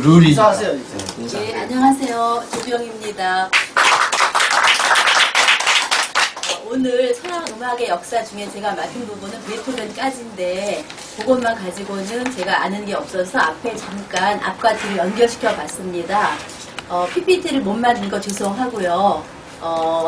룰이 인사하세요. 네, 안녕하세요. 조병입니다. 오늘 서양 음악의 역사 중에 제가 맡은 부분은 베토벤까지인데 그것만 가지고는 제가 아는 게 없어서 앞에 잠깐 앞과 뒤를 연결시켜 봤습니다. PPT를 못 만든 거 죄송하고요.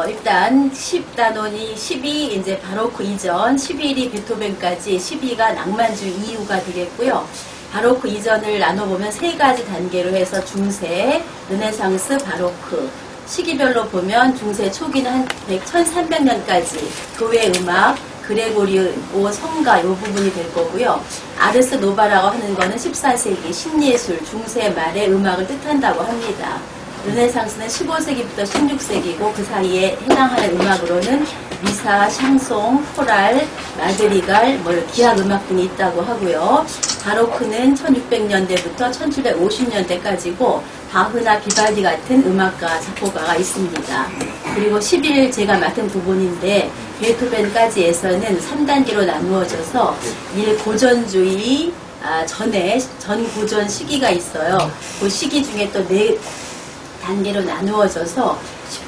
일단 10단원이 10이 이제 바로크 이전, 11이 베토벤까지, 12가 낭만주의 이후가 되겠고요. 바로크 이전을 나눠보면 세 가지 단계로 해서 중세, 르네상스, 바로크. 시기별로 보면 중세 초기는 한 1300년까지 교회 음악, 그레고리오 성가 이 부분이 될 거고요. 아르스 노바라고 하는 거는 14세기 신예술, 중세 말의 음악을 뜻한다고 합니다. 르네상스는 15세기부터 16세기고 그 사이에 해당하는 음악으로는 미사, 샹송, 코랄, 마드리갈, 기악 음악 등이 있다고 하고요. 바로크는 1600년대부터 1750년대까지고 바흐나 비발디 같은 음악가, 작곡가가 있습니다. 그리고 11 제가 맡은 부분인데 베토벤까지에서는 3단계로 나누어져서 1 고전주의 전에 전고전 시기가 있어요. 그 시기 중에 또 4단계로 나누어져서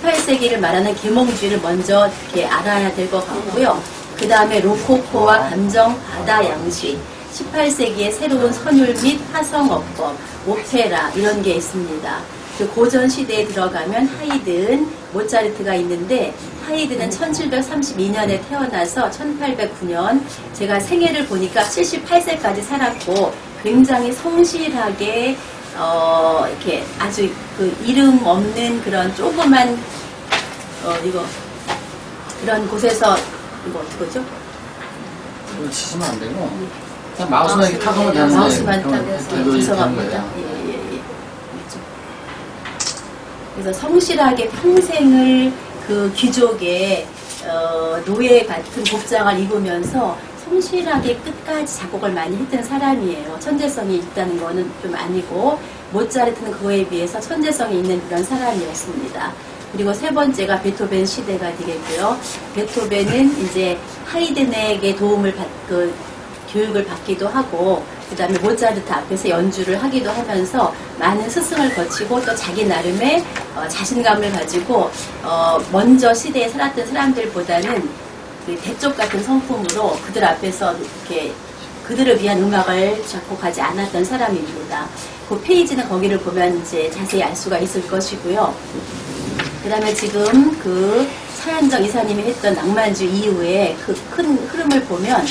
18세기를 말하는 계몽주의를 먼저 이렇게 알아야 될 것 같고요. 그 다음에 로코코와 감정 바다 양식, 18세기의 새로운 선율 및 화성어법, 오페라 이런 게 있습니다. 그 고전 시대에 들어가면 하이든, 모차르트가 있는데 하이든은 1732년에 태어나서 1809년 제가 생애를 보니까 78세까지 살았고 굉장히 성실하게 이렇게 아주 그 이름 없는 그런 조그만 그런 곳에서 이거 어떡하죠? 이거 치시면 안 되고 그냥 마우스만 이렇게 타보면 되는데 마우스만 타고 죄송합니다. 예. 그래서 성실하게 평생을 그 귀족의 노예 같은 복장을 입으면서 성실하게 끝까지 작곡을 많이 했던 사람이에요. 천재성이 있다는 거는 좀 아니고 모차르트는 그거에 비해서 천재성이 있는 그런 사람이었습니다. 그리고 세 번째가 베토벤 시대가 되겠고요. 베토벤은 이제 하이든에게 도움을 교육을 받기도 하고 그 다음에 모차르트 앞에서 연주를 하기도 하면서 많은 스승을 거치고 또 자기 나름의 자신감을 가지고 먼저 시대에 살았던 사람들보다는 그 대쪽 같은 성품으로 그들 앞에서 이렇게 그들을 위한 음악을 작곡하지 않았던 사람입니다. 그 페이지는 거기를 보면 이제 자세히 알 수가 있을 것이고요. 그 다음에 지금 그 차현정 이사님이 했던 낭만주의 이후에 그 큰 흐름을 보면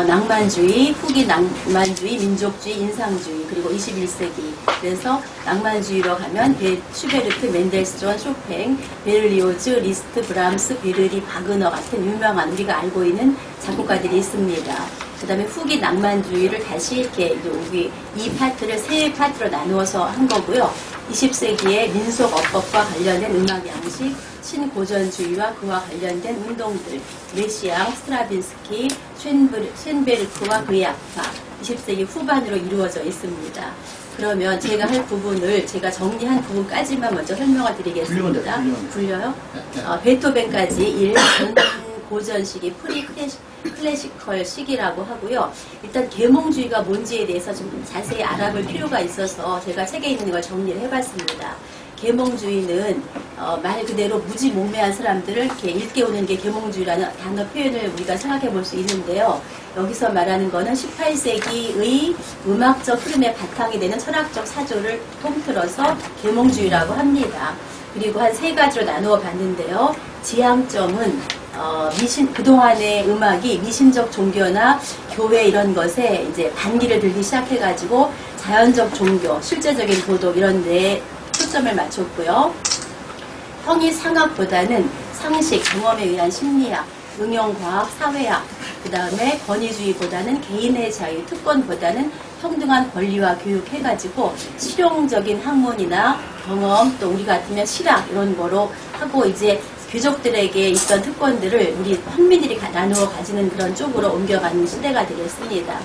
낭만주의, 후기 낭만주의, 민족주의, 인상주의, 그리고 21세기. 그래서 낭만주의로 가면 슈베르트, 멘델스존, 쇼팽, 베를리오즈, 리스트, 브람스, 베르리, 바그너 같은 유명한 우리가 알고 있는 작곡가들이 있습니다. 그 다음에 후기 낭만주의를 다시 이렇게 여기 이 파트를 세 파트로 나누어서 한 거고요. 20세기의 민속 어법과 관련된 음악 양식, 신고전주의와 그와 관련된 운동들, 메시앙, 스트라빈스키, 쇤베르크와 그의 악파, 20세기 후반으로 이루어져 있습니다. 그러면 제가 할 부분을 제가 정리한 부분까지만 먼저 설명을 드리겠습니다. 불려요? 베토벤까지 1. 고전 시기, 클래시컬 시기라고 하고요. 일단 계몽주의가 뭔지에 대해서 좀 자세히 알아볼 필요가 있어서 제가 책에 있는 걸 정리를 해봤습니다. 계몽주의는 말 그대로 무지몽매한 사람들을 이렇게 일깨우는 게 계몽주의라는 단어 표현을 우리가 생각해 볼 수 있는데요. 여기서 말하는 거는 18세기의 음악적 흐름의 바탕이 되는 철학적 사조를 통틀어서 계몽주의라고 합니다. 그리고 한 세 가지로 나누어 봤는데요. 지향점은 그동안의 음악이 미신적 종교나 교회 이런 것에 이제 반기를 들기 시작해가지고 자연적 종교, 실제적인 도덕 이런 데에 초점을 맞췄고요. 형이 상학보다는 상식, 경험에 의한 심리학, 응용과학, 사회학, 그 다음에 권위주의보다는 개인의 자유, 특권보다는 평등한 권리와 교육 해가지고 실용적인 학문이나 경험, 또 우리 같으면 실학 이런 거로 하고 이제 귀족들에게 있던 특권들을 우리 평민들이 나누어 가지는 그런 쪽으로 옮겨가는 시대가 되겠습니다.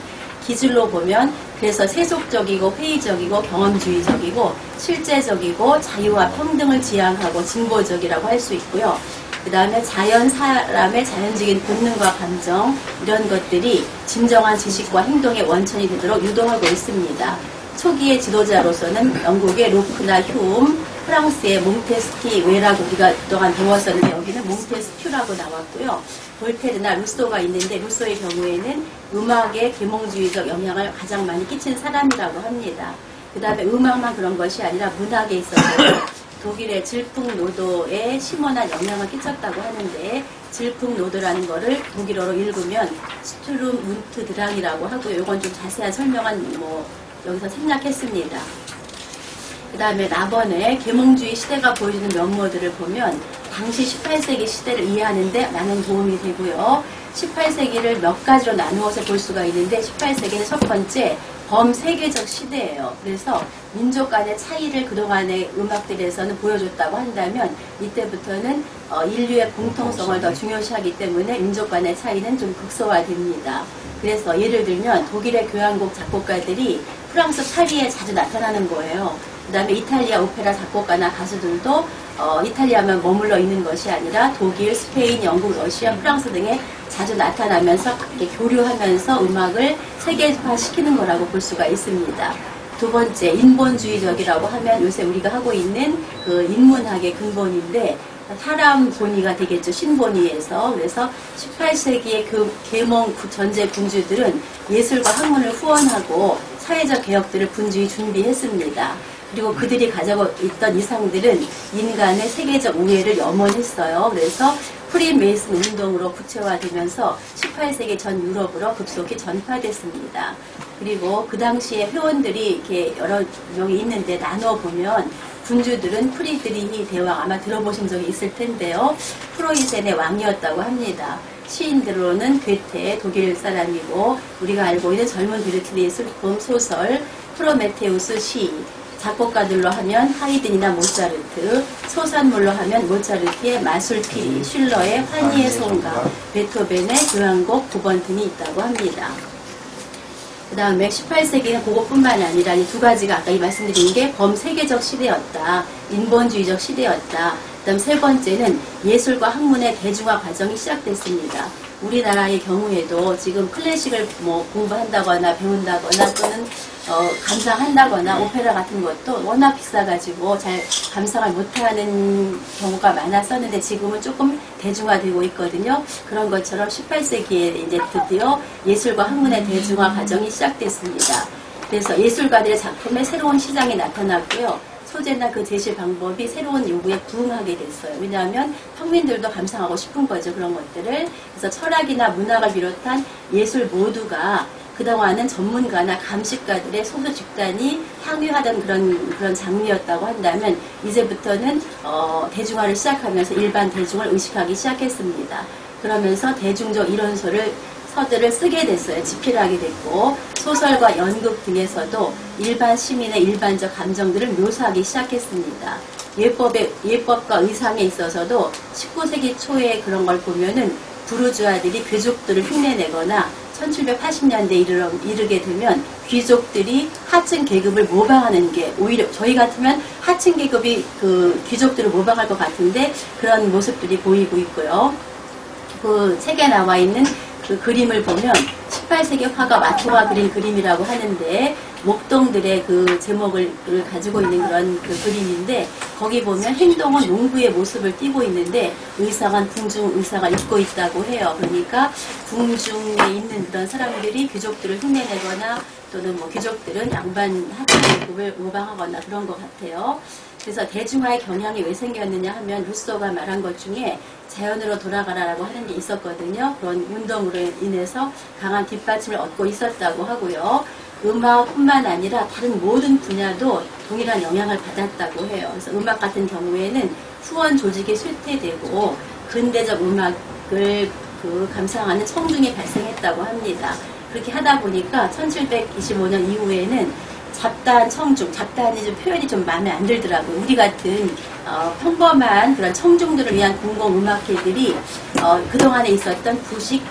기술로 보면 그래서 세속적이고 회의적이고 경험주의적이고 실제적이고 자유와 평등을 지향하고 진보적이라고 할 수 있고요. 그 다음에 사람의 자연적인 본능과 감정 이런 것들이 진정한 지식과 행동의 원천이 되도록 유도하고 있습니다. 초기의 지도자로서는 영국의 로크나 휴움, 프랑스의 몽테스키 외라고 우리가 그동안 배웠었는데 여기는 몽테스큐라고 나왔고요. 볼테르나 루소가 있는데 루소의 경우에는 음악의 계몽주의적 영향을 가장 많이 끼친 사람이라고 합니다. 그 다음에 음악만 그런 것이 아니라 문학에 있어서 독일의 질풍노도에 심원한 영향을 끼쳤다고 하는데 질풍노도라는 거를 독일어로 읽으면 스투름 문트 드랑이라고 하고요. 이건 좀 자세한 설명은 여기서 생략했습니다. 그 다음에 나번에 계몽주의 시대가 보여주는 면모들을 보면 당시 18세기 시대를 이해하는데 많은 도움이 되고요. 18세기를 몇 가지로 나누어서 볼 수가 있는데 18세기는 첫 번째 범세계적 시대예요. 그래서 민족 간의 차이를 그동안의 음악들에서는 보여줬다고 한다면 이때부터는 인류의 공통성을 더 중요시하기 때문에 민족 간의 차이는 좀 극소화됩니다. 그래서 예를 들면 독일의 교향곡 작곡가들이 프랑스 파리에 자주 나타나는 거예요. 그 다음에 이탈리아 오페라 작곡가나 가수들도 이탈리아만 머물러 있는 것이 아니라 독일, 스페인, 영국, 러시아, 프랑스 등에 자주 나타나면서 이렇게 교류하면서 음악을 세계화시키는 거라고 볼 수가 있습니다. 두 번째, 인본주의적이라고 하면 요새 우리가 하고 있는 그 인문학의 근본인데 사람 본위가 되겠죠. 신본위에서. 그래서 18세기의 그 계몽 전제 군주들은 예술과 학문을 후원하고 사회적 개혁들을 분주히 준비했습니다. 그리고 그들이 가지고 있던 이상들은 인간의 세계적 우애를 염원했어요. 그래서 프리메이슨 운동으로 구체화되면서 18세기 전 유럽으로 급속히 전파됐습니다. 그리고 그 당시에 회원들이 이렇게 여러 명이 있는데 나눠보면 군주들은 프리드리히 대왕 아마 들어보신 적이 있을 텐데요. 프로이센의 왕이었다고 합니다. 시인들로는 괴테 독일 사람이고 우리가 알고 있는 젊은 비르트리의 슬픔 소설 프로메테우스 시, 작곡가들로 하면 하이든이나 모차르트, 소설물로 하면 모차르트의 마술피리, 슐러의 환희의 성가, 베토벤의 교향곡 9번 등이 있다고 합니다. 그 다음에 18세기는 그것뿐만 아니라 이 두 가지가 아까 말씀드린 게 범세계적 시대였다. 인본주의적 시대였다. 그 다음 세 번째는 예술과 학문의 대중화 과정이 시작됐습니다. 우리나라의 경우에도 지금 클래식을 공부한다거나 배운다거나 또는 감상한다거나 오페라 같은 것도 워낙 비싸가지고 잘 감상을 못하는 경우가 많았었는데 지금은 조금 대중화되고 있거든요. 그런 것처럼 18세기에 이제 드디어 예술과 학문의 대중화 과정이 시작됐습니다. 그래서 예술가들의 작품에 새로운 시장이 나타났고요. 소재나 그 제시 방법이 새로운 요구에 부응하게 됐어요. 왜냐하면 평민들도 감상하고 싶은 거죠. 그런 것들을. 그래서 철학이나 문학을 비롯한 예술 모두가 그동안은 전문가나 감식가들의 소수 집단이 향유하던 그런 장르였다고 한다면 이제부터는 대중화를 시작하면서 일반 대중을 의식하기 시작했습니다. 그러면서 대중적 서들을 쓰게 됐어요. 집필하게 됐고 소설과 연극 등에서도 일반 시민의 일반적 감정들을 묘사하기 시작했습니다. 예법과 의상에 있어서도 19세기 초에 그런 걸 보면은 부르주아들이 귀족들을 흉내내거나 1780년대에 이르게 되면 귀족들이 하층 계급을 모방하는 게 오히려 저희 같으면 하층 계급이 그 귀족들을 모방할 것 같은데 그런 모습들이 보이고 있고요. 그 책에 나와 있는 그 그림을 보면 18세기 화가 와토가 그린 그림이라고 하는데 목동들의 그 제목을 가지고 있는 그런 그 그림인데 거기 보면 행동은 농부의 모습을 띠고 있는데 의상은 궁중 의상을 입고 있다고 해요. 그러니까 궁중에 있는 그런 사람들이 귀족들을 흉내내거나 또는 귀족들은 양반 하층계급을 모방하거나 그런 것 같아요. 그래서 대중화의 경향이 왜 생겼느냐 하면 루소가 말한 것 중에 자연으로 돌아가라라고 하는 게 있었거든요. 그런 운동으로 인해서 강한 뒷받침을 얻고 있었다고 하고요. 음악뿐만 아니라 다른 모든 분야도 동일한 영향을 받았다고 해요. 그래서 음악 같은 경우에는 후원 조직이 쇠퇴되고 근대적 음악을 감상하는 청중이 발생했다고 합니다. 그렇게 하다 보니까 1725년 이후에는 잡다한 청중, 잡다한이 좀 표현이 좀 마음에 안 들더라고요. 우리 같은 평범한 그런 청중들을 위한 공공음악회들이 그동안에 있었던 부식,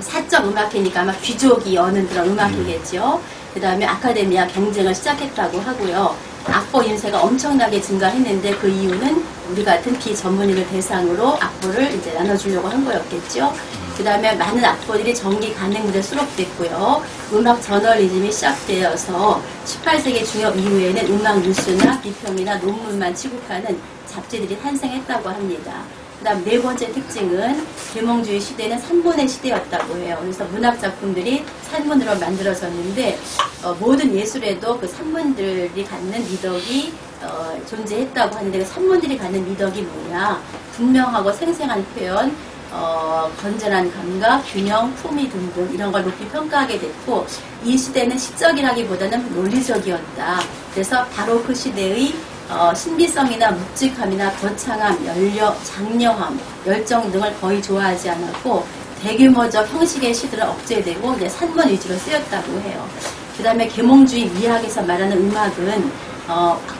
사적 음악회니까 아마 귀족이 여는 그런 음악회겠죠. 그 다음에 아카데미아 경쟁을 시작했다고 하고요. 악보 인쇄가 엄청나게 증가했는데 그 이유는 우리 같은 비전문인을 대상으로 악보를 이제 나눠주려고 한 거였겠죠. 그 다음에 많은 악보들이 정기 간행물에 수록됐고요. 음악 저널리즘이 시작되어서 18세기 중엽 이후에는 음악 뉴스나 비평이나 논문만 취급하는 잡지들이 탄생했다고 합니다. 그 다음 네 번째 특징은 계몽주의 시대는 산문의 시대였다고 해요. 그래서 문학작품들이 산문으로 만들어졌는데 모든 예술에도 그 산문들이 갖는 미덕이 존재했다고 하는데 그 산문들이 갖는 미덕이 뭐냐? 분명하고 생생한 표현, 건전한 감각, 균형, 품위 등등 이런 걸 높이 평가하게 됐고 이 시대는 시적이라기보다는 논리적이었다. 그래서 바로 그 시대의 신비성이나 묵직함이나 거창함, 장려함, 열정 등을 거의 좋아하지 않았고 대규모적 형식의 시들은 억제되고 이제 산문 위주로 쓰였다고 해요. 그 다음에 계몽주의 미학에서 말하는 음악은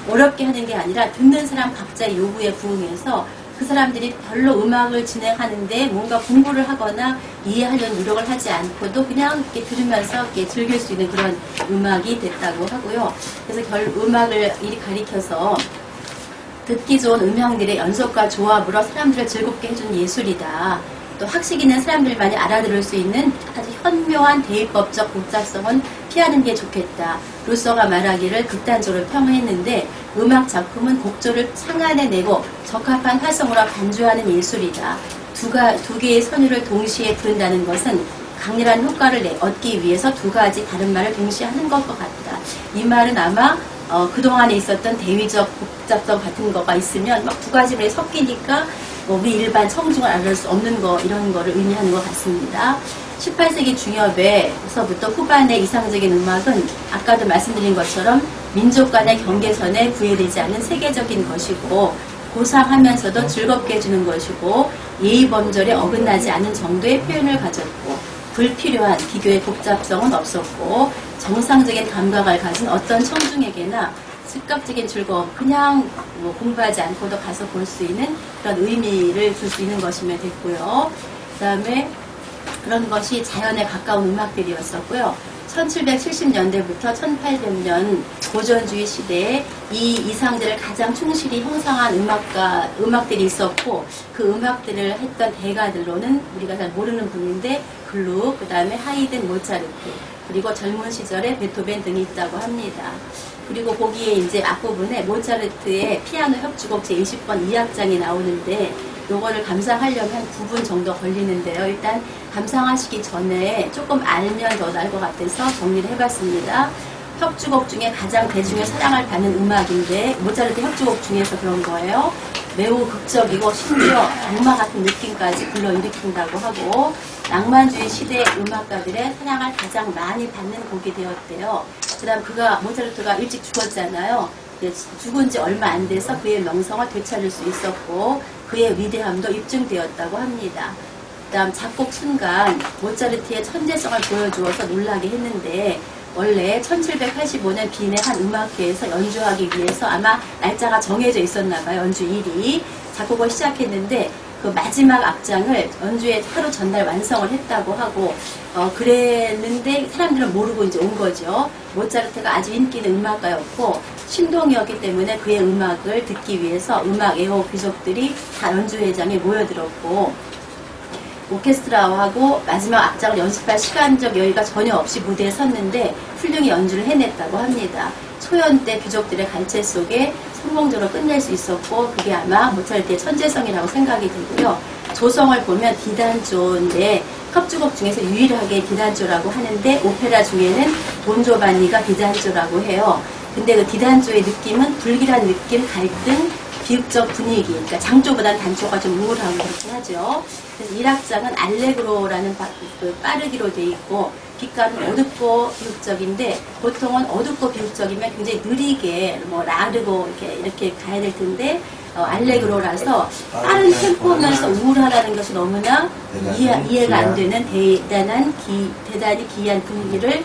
어렵게 하는 게 아니라 듣는 사람 각자의 요구에 부응해서 그 사람들이 별로 음악을 진행하는데 뭔가 공부를 하거나 이해하려는 노력을 하지 않고도 그냥 이렇게 들으면서 이렇게 즐길 수 있는 그런 음악이 됐다고 하고요. 그래서 음악을 이리 가리켜서 듣기 좋은 음향들의 연속과 조합으로 사람들을 즐겁게 해준 예술이다. 또 학식 있는 사람들만이 알아들을 수 있는 아주 현묘한 대입법적 복잡성은 피하는 게 좋겠다. 루소가 말하기를 극단적으로 평했는데 음악 작품은 곡조를 상안해내고 적합한 화성으로 반주하는 예술이다. 두 개의 선율을 동시에 부른다는 것은 강렬한 효과를 얻기 위해서 두 가지 다른 말을 동시에 하는 것 같다. 이 말은 아마 그동안에 있었던 대위적 복잡성 같은 거가 있으면 막 두 가지 말이 섞이니까 우리 일반 청중을 알을 수 없는 거 이런 거를 의미하는 것 같습니다. 18세기 중엽에서부터 후반의 이상적인 음악은 아까도 말씀드린 것처럼 민족 간의 경계선에 구애되지 않은 세계적인 것이고 고상하면서도 즐겁게 해주는 것이고 예의범절에 어긋나지 않은 정도의 표현을 가졌고 불필요한 비교의 복잡성은 없었고 정상적인 감각을 가진 어떤 청중에게나 즉각적인 즐거움, 그냥 공부하지 않고도 가서 볼 수 있는 그런 의미를 줄 수 있는 것이면 됐고요. 그 다음에 그런 것이 자연에 가까운 음악들이었었고요. 1770년대부터 1800년 고전주의 시대에 이 이상들을 가장 충실히 형성한 음악들이 있었고 그 음악들을 했던 대가들로는 우리가 잘 모르는 분인데 글룩, 그 다음에 하이든, 모차르트, 그리고 젊은 시절에 베토벤 등이 있다고 합니다. 그리고 거기에 이제 앞부분에 모차르트의 피아노 협주곡 제20번 2악장이 나오는데 요거를 감상하려면 한 9분 정도 걸리는데요. 일단 감상하시기 전에 조금 알면 더 나을 것 같아서 정리를 해봤습니다. 협주곡 중에 가장 대중의 사랑을 받는 음악인데 모차르트 협주곡 중에서 그런 거예요. 매우 극적이고 심지어 악마 같은 느낌까지 불러일으킨다고 하고 낭만주의 시대 음악가들의 사랑을 가장 많이 받는 곡이 되었대요. 그 다음 모차르트가 일찍 죽었잖아요. 죽은 지 얼마 안 돼서 그의 명성을 되찾을 수 있었고 그의 위대함도 입증되었다고 합니다. 그 다음 작곡 순간 모차르트의 천재성을 보여주어서 놀라게 했는데 원래 1785년 빈의 한 음악회에서 연주하기 위해서 아마 날짜가 정해져 있었나 봐요. 연주일이. 작곡을 시작했는데 그 마지막 악장을 연주에 하루 전날 완성을 했다고 하고 그랬는데 사람들은 모르고 이제 온 거죠. 모차르트가 아주 인기 있는 음악가였고 신동이었기 때문에 그의 음악을 듣기 위해서 음악 애호 귀족들이 다 연주회장에 모여들었고 오케스트라하고 마지막 악장을 연습할 시간적 여유가 전혀 없이 무대에 섰는데 훌륭히 연주를 해냈다고 합니다. 초연 때 귀족들의 갈채 속에 성공적으로 끝낼 수 있었고 그게 아마 모차르트의 천재성이라고 생각이 들고요. 조성을 보면 디단조인데 협주곡 중에서 유일하게 디단조라고 하는데 오페라 중에는 돈조반니가 디단조라고 해요. 근데 그 디단조의 느낌은 불길한 느낌, 갈등, 비극적 분위기, 그러니까 장조보다는 단조가 좀 우울하고 그렇게 하죠. 그래서 1악장은 알레그로라는 빠르기로 돼 있고 뒷가는 어둡고 비극적인데 보통은 어둡고 비극적이면 굉장히 느리게 라르고 이렇게 가야 될 텐데 알레그로라서 빠른 템포면서 우울하다는 것이 너무나 이해가 안 되는 대단히 기이한 분위기를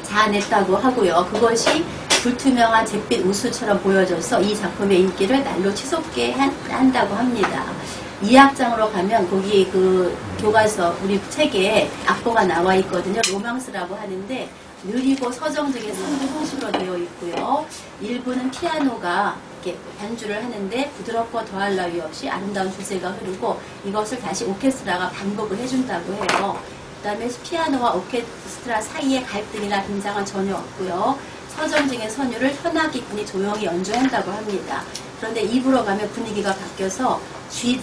자아냈다고 하고요. 그것이 불투명한 잿빛 우수처럼 보여져서 이 작품의 인기를 날로 치솟게 한다고 합니다. 2악장으로 가면 거기 그 교과서 우리 책에 악보가 나와 있거든요. 로망스라고 하는데 느리고 서정적인 3부 형식으로 되어 있고요. 일부는 피아노가 이렇게 반주를 하는데 부드럽고 더할 나위 없이 아름다운 주제가 흐르고 이것을 다시 오케스트라가 반복을 해준다고 해요. 그 다음에 피아노와 오케스트라 사이에 갈등이나 긴장은 전혀 없고요. 서정적인 선율을 현악기 군이 조용히 연주한다고 합니다. 그런데 2부로 가면 분위기가 바뀌어서 G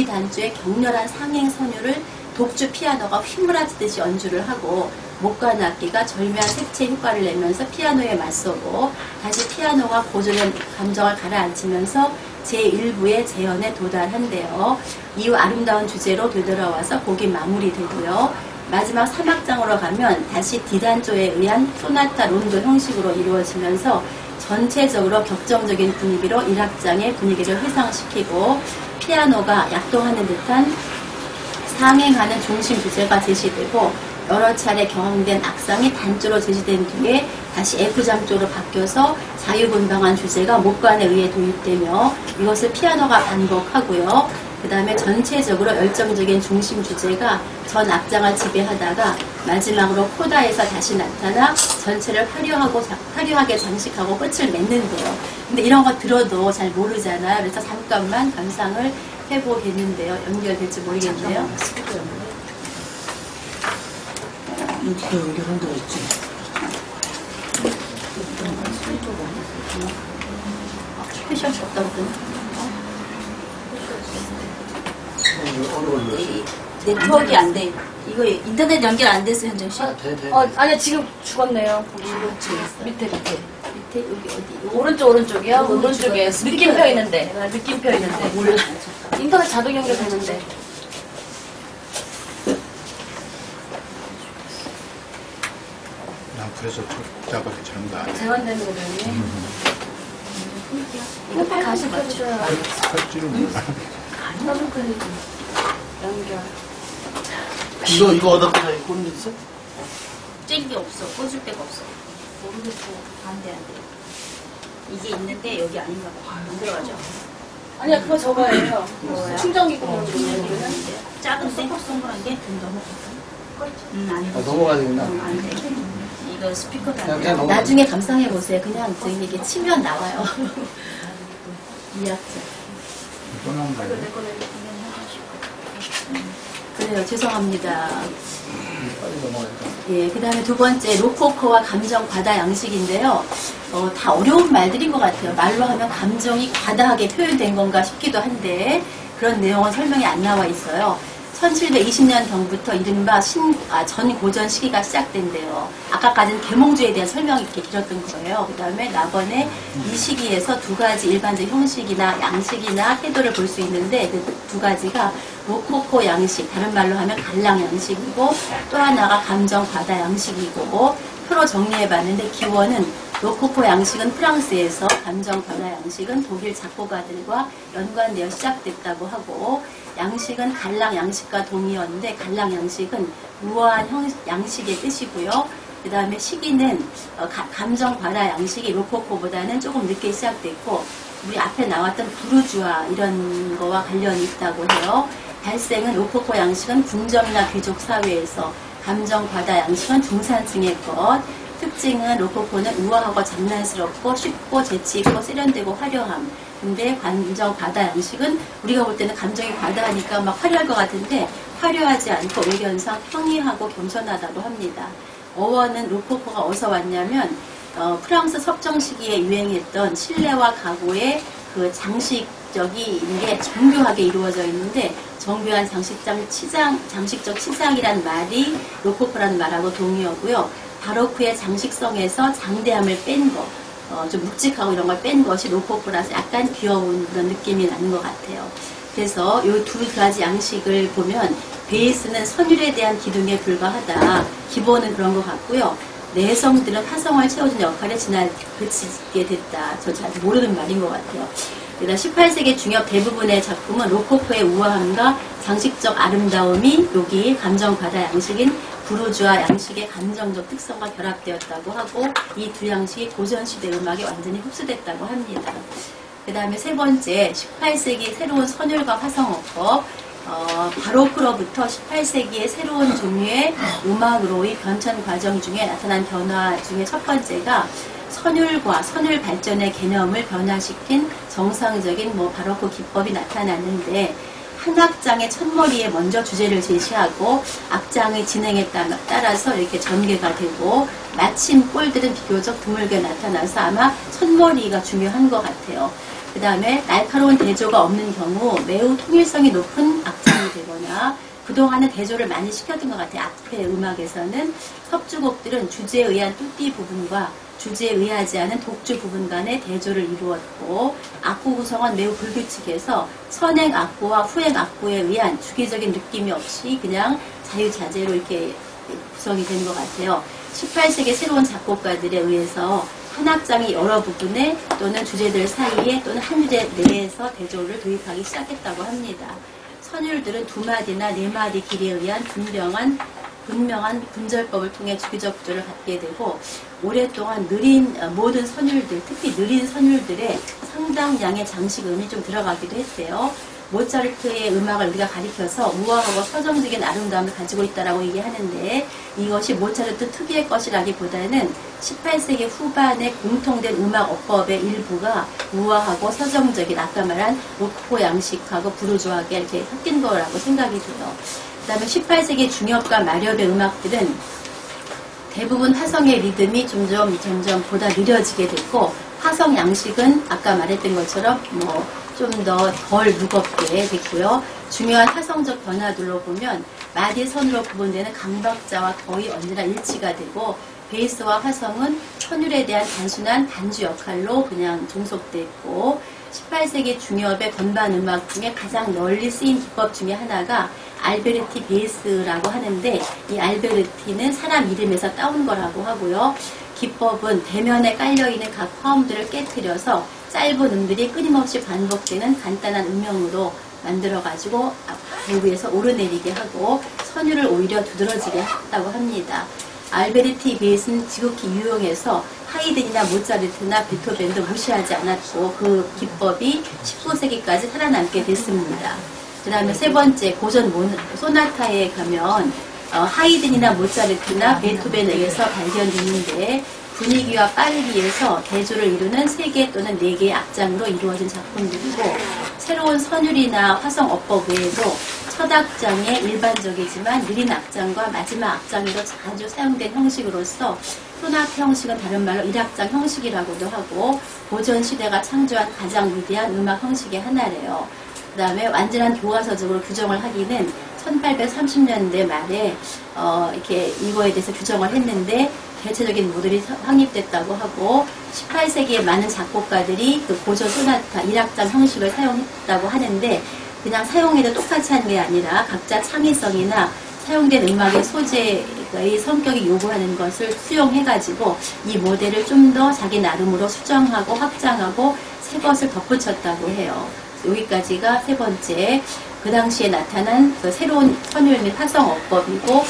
단조의 격렬한 상행 선율을 독주 피아노가 휘몰아치듯이 연주를 하고 목관 악기가 절묘한 색채 효과를 내면서 피아노에 맞서고 다시 피아노가 고조된 감정을 가라앉히면서 제1부의 재현에 도달한대요. 이후 아름다운 주제로 되돌아와서 곡이 마무리되고요. 마지막 3악장으로 가면 다시 D단조에 의한 소나타 론도 형식으로 이루어지면서 전체적으로 격정적인 분위기로 1악장의 분위기를 회상시키고 피아노가 약동하는 듯한 상행하는 중심 주제가 제시되고 여러 차례 경험된 악상이 단조로 제시된 뒤에 다시 F장 쪽으로 바뀌어서 자유분방한 주제가 목관에 의해 도입되며 이것을 피아노가 반복하고요. 그 다음에 전체적으로 열정적인 중심 주제가 전 악장을 지배하다가 마지막으로 코다에서 다시 나타나 전체를 화려하게 장식하고 끝을 맺는데요. 근데 이런 거 들어도 잘 모르잖아요. 그래서 잠깐만 감상을 해보겠는데요. 연결될지 모르겠네요. 여기도 연결한 데 있지. 표시할 수 없다고 그러나? 어려워요. 네트워크가 안 돼. 이거 인터넷 연결 안 돼서 현정 씨? 돼. 아니야, 지금 죽었네요. 밑에. 밑에 여기 어디? 오른쪽이요? 오른쪽에 죽었어. 느낌표 있는데. 느낌표 있는데. 몰라. 인터넷 자동 연결되는데. 그래서 작업이 잘못 안 돼. 재환되는 거군요. 이거 다시 맞죠? 할지를 몰라. 연결. 이거 어떻게 꽂는 데 있어? 쨘게 없어. 꽂을 데가 없어. 모르겠어. 안 돼. 이게 있는데 여기 아닌가 봐. 안 들어가죠? 아니야, 그거 저거예요. 뭐야? 충전기 어, 공룡. 작은 동그란 게 좀 넘어갈까? 안 돼. 넘어가야 되구나. 안 돼. 이거 스피커도 안 그냥 돼. 넘어가. 나중에 감상해보세요. 그냥 저기 이게 치면 나와요. 2악장. 또 나온 거 아니야? 그래요. 죄송합니다. 빨리 넘어가니까. 예, 그 다음에 두 번째, 로코코와 감정 과다 양식인데요. 다 어려운 말들인 것 같아요. 말로 하면 감정이 과다하게 표현된 건가 싶기도 한데, 그런 내용은 설명이 안 나와 있어요. 1720년 경부터 이른바 전고전 시기가 시작된대요. 아까까지는 계몽주에 대한 설명이 이렇게 길었던 거예요. 그 다음에 나번에 이 시기에서 두 가지 일반적 형식이나 양식이나 태도를 볼 수 있는데 그 두 가지가 로코코 양식, 다른 말로 하면 갈랑 양식이고 또 하나가 감정 과다 양식이고 표로 정리해봤는데 기원은 로코코 양식은 프랑스에서 감정 과다 양식은 독일 작곡가들과 연관되어 시작됐다고 하고 양식은 갈랑 양식과 동의어인데 갈랑 양식은 우아한 양식의 뜻이고요. 그 다음에 시기는 감정 과다 양식이 로코코보다는 조금 늦게 시작됐고 우리 앞에 나왔던 부르주아 이런 거와 관련이 있다고 해요. 발생은 로코코 양식은 궁정이나 귀족 사회에서 감정 과다 양식은 중산층의 것. 특징은 로코코는 우아하고 장난스럽고 쉽고 재치있고 세련되고 화려함. 근데 감정 과다 양식은 우리가 볼 때는 감정이 과다하니까 막 화려할 것 같은데 화려하지 않고 외견상 평이하고 겸손하다고 합니다. 어원은 로코코가 어디서 왔냐면 프랑스 석정 시기에 유행했던 실내와 가구의 그 장식적인 게 정교하게 이루어져 있는데 정교한 장식적 치장이란 말이 로코코라는 말하고 동의어고요. 바로크의 장식성에서 장대함을 뺀 것, 좀 묵직하고 이런 걸 뺀 것이 로코코라서 약간 귀여운 그런 느낌이 나는 것 같아요. 그래서 이 두 가지 양식을 보면 베이스는 선율에 대한 기둥에 불과하다. 기본은 그런 것 같고요. 내성들은 화성을 채워준 역할에 그치게 됐다. 저 잘 모르는 말인 것 같아요. 18세기 중엽 대부분의 작품은 로코코의 우아함과 장식적 아름다움이 여기 감정 과다 양식인 부르주아 양식의 감정적 특성과 결합되었다고 하고 이 두 양식이 고전시대 음악에 완전히 흡수됐다고 합니다. 그 다음에 세 번째 18세기 새로운 선율과 화성어법 바로크로부터 18세기의 새로운 종류의 음악으로의 변천 과정 중에 나타난 변화 중에 첫 번째가 선율과 선율 발전의 개념을 변화시킨 정상적인 바로크 기법이 나타났는데, 한 악장의 첫머리에 먼저 주제를 제시하고 악장의 진행에 따라서 이렇게 전개가 되고, 마침 꼴들은 비교적 드물게 나타나서 아마 첫머리가 중요한 것 같아요. 그 다음에 날카로운 대조가 없는 경우 매우 통일성이 높은 악장이 되거나, 그동안은 대조를 많이 시켰던 것 같아요. 앞에 음악에서는 협주곡들은 주제에 의한 뚜띠 부분과 주제에 의하지 않은 독주 부분 간의 대조를 이루었고, 악보 구성은 매우 불규칙해서 선행 악보와 후행 악보에 의한 주기적인 느낌이 없이 그냥 자유자재로 이렇게 구성이 된 것 같아요. 18세기 새로운 작곡가들에 의해서 한 악장이 여러 부분에 또는 주제들 사이에 또는 한 주제 내에서 대조를 도입하기 시작했다고 합니다. 선율들은 2마디나 4마디 길이에 의한 분명한 분절법을 통해 주기적 구조를 갖게 되고, 오랫동안 느린 모든 선율들, 특히 느린 선율들의 상당량의 장식음이 좀 들어가기도 했대요. 모차르트의 음악을 우리가 가리켜서 우아하고 서정적인 아름다움을 가지고 있다라고 얘기하는데, 이것이 모차르트 특유의 것이라기보다는 18세기 후반에 공통된 음악 어법의 일부가 우아하고 서정적인, 아까 말한 로코코 양식하고 부르주아하게 이렇게 섞인 거라고 생각이 돼요. 그 다음에 18세기 중엽과 마렵의 음악들은 대부분 화성의 리듬이 점점 보다 느려지게 됐고, 화성 양식은 아까 말했던 것처럼 좀 더 덜 무겁게 됐고요. 중요한 화성적 변화들로 보면 마디선으로 구분되는 강박자와 거의 언제나 일치가 되고, 베이스와 화성은 선율에 대한 단순한 반주 역할로 그냥 종속됐고, 18세기 중엽의 건반 음악 중에 가장 널리 쓰인 기법 중에 하나가 알베르티 베이스라고 하는데, 이 알베르티는 사람 이름에서 따온 거라고 하고요. 기법은 대면에 깔려있는 각 화음들을 깨트려서 짧은 음들이 끊임없이 반복되는 간단한 음영으로 만들어가지고 배 위에서 오르내리게 하고 선율을 오히려 두드러지게 했다고 합니다. 알베르티 베이스는 지극히 유용해서 하이든이나 모차르트나 베토벤도 무시하지 않았고, 그 기법이 19세기까지 살아남게 됐습니다. 그 다음에 세 번째, 고전 소나타에 가면 하이든이나 모차르트나 베토벤에 의해서 발견됐는데, 분위기와 빠르기에서 대조를 이루는 3개 또는 4개의 악장으로 이루어진 작품들이고, 새로운 선율이나 화성 어법 외에도 첫 악장의 일반적이지만 느린 악장과 마지막 악장에도 자주 사용된 형식으로서 소나타 형식은 다른 말로 1악장 형식이라고도 하고, 고전 시대가 창조한 가장 위대한 음악 형식의 하나래요. 그 다음에 완전한 교과서적으로 규정을 하기는 1830년대 말에 이렇게 이거에 대해서 규정을 했는데, 대체적인 모델이 확립됐다고 하고, 18세기에 많은 작곡가들이 그 고전 소나타 1악장 형식을 사용했다고 하는데, 그냥 사용해도 똑같이 한 게 아니라 각자 창의성이나 사용된 음악의 소재의 성격이 요구하는 것을 수용해가지고 이 모델을 좀 더 자기 나름으로 수정하고 확장하고 새 것을 덧붙였다고 해요. 여기까지가 세 번째, 그 당시에 나타난 그 새로운 선율 및 화성 어법이고,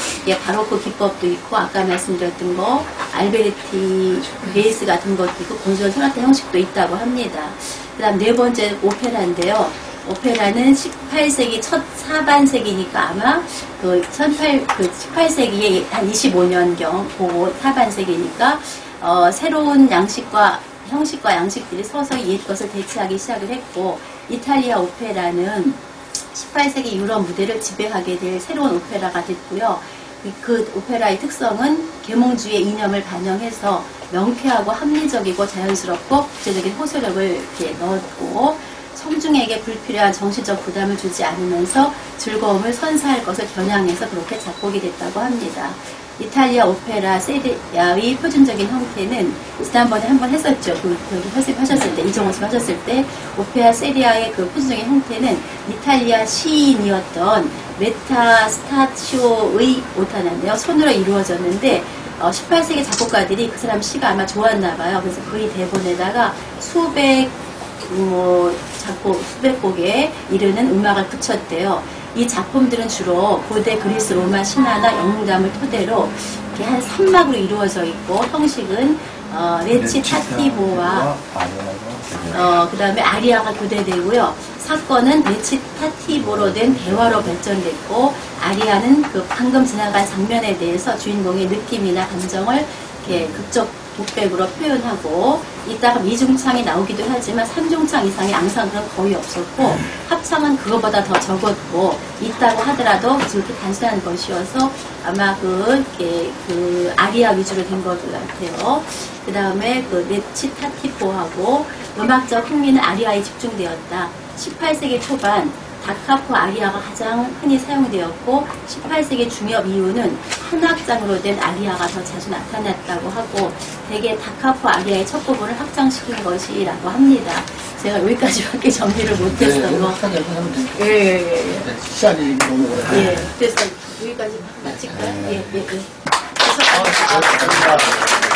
바로크 기법도 있고, 아까 말씀드렸던 거 알베르티 베이스 같은 것도 있고, 고전 소나타 형식도 있다고 합니다. 그 다음 네 번째 오페라인데요. 오페라는 18세기 첫 하반세기니까 아마 그 18세기에 한 25년경 그 하반세기니까 새로운 형식과 양식들이 서서히 옛 것을 대체하기 시작을 했고, 이탈리아 오페라는 18세기 유럽 무대를 지배하게 될 새로운 오페라가 됐고요. 그 오페라의 특성은 계몽주의 이념을 반영해서 명쾌하고 합리적이고 자연스럽고 국제적인 호소력을 이렇게 넣었고, 청중에게 불필요한 정신적 부담을 주지 않으면서 즐거움을 선사할 것을 겨냥해서 그렇게 작곡이 됐다고 합니다. 이탈리아 오페라 세리아의 표준적인 형태는 지난번에 한번 했었죠. 여기 선생님 이정호 씨 하셨을 때 오페라 세리아의 그 표준적인 형태는 이탈리아 시인이었던 메타스타치오의 오타나인데요. 손으로 이루어졌는데 18세기 작곡가들이 그 사람 시가 아마 좋았나 봐요. 그래서 그의 대본에다가 수백 곡에 이르는 음악을 붙였대요. 이 작품들은 주로 고대 그리스 로마 신화나 영웅담을 토대로 이렇게 한 3막으로 이루어져 있고, 형식은 레치타티보와 그 다음에 아리아가 교대되고요. 사건은 레치타티보로 된 대화로 발전됐고, 아리아는 그 방금 지나간 장면에 대해서 주인공의 느낌이나 감정을 이렇게 극적 독백으로 표현하고 이따가 미중창이 나오기도 하지만 3중창 이상의 앙상블은 거의 없었고 합창은 그거보다 더 적었고 있다고 하더라도 그렇게 단순한 것이어서 아마 그 아리아 위주로 된 것 같아요. 그 다음에 그 레치타티포하고 음악적 흥미는 아리아에 집중되었다. 18세기 초반 다카포 아리아가 가장 흔히 사용되었고 18세기 중엽 이후는 한 악장으로 된 아리아가 더 자주 나타났다고 하고 대개 다카포 아리아의 첫 부분을 확장시킨 것이라고 합니다. 제가 여기까지밖에 정리를 네, 못했어요. 확하게 하면 돼요. 예. 시간이 너무 오래. 예. 그래서 여기까지 마칠까요? 예. 감사합니다.